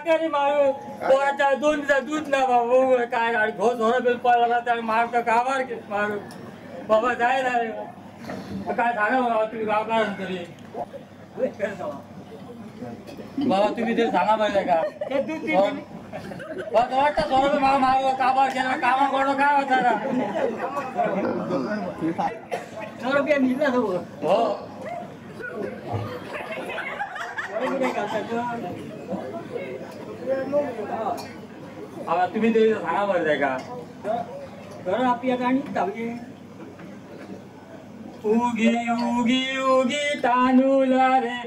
टाके मारू पोराच्या 2 दिवसात दूध ना बाबा काय आणि घोष होणं बिल पडला त्याला मारतो गावावर मारू बाबा जाय ना रे काय सांगा बाबा तुम्ही गावकार तरी बाबा तुम्ही ते सांगा पाहिजे का वाटतं सोडा मला मारू कामावर केला कामा कोण काय होता ना 100 रुपये मिळला हो आता तुम्ही ते सांगा बरं का तर आपली आता आणि धावली उगी उगी उगी तांदूळ रे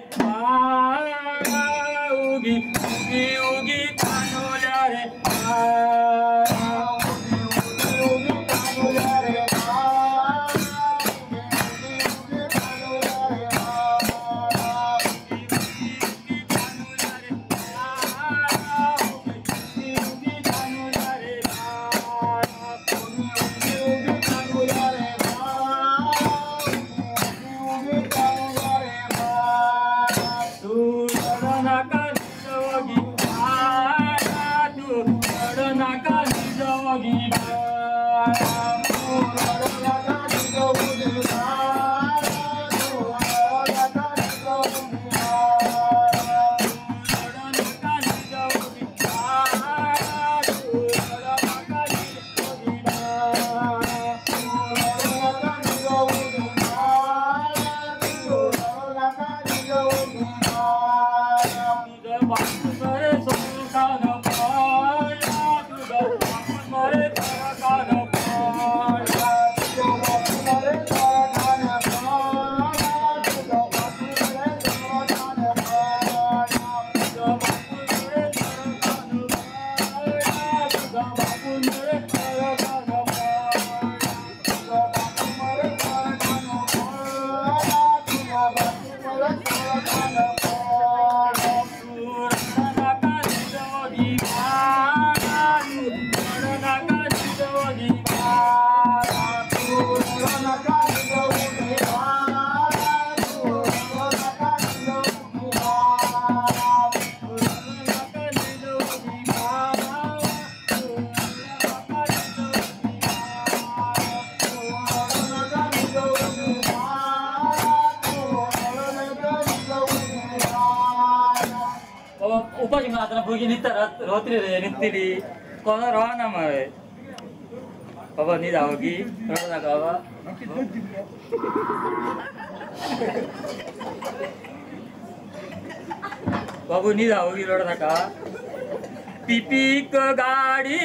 उगी उगी उगी तांदूळ रे उपाशी मात्र भुगी निघतात रात्री रे निघतली कोणा रवा ना मग बाबा नी जावं की रडू नका बाबा बाबू नी जावं की रडू नका पिपीक गाडी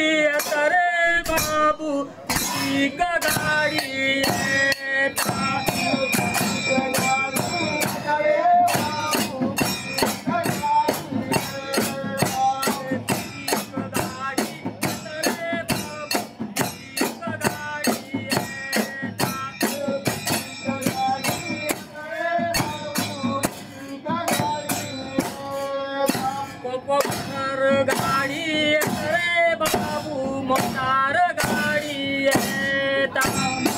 रे बाबू पिपीक गाडी गाडी रे बाबू मोटार गाडी गाडी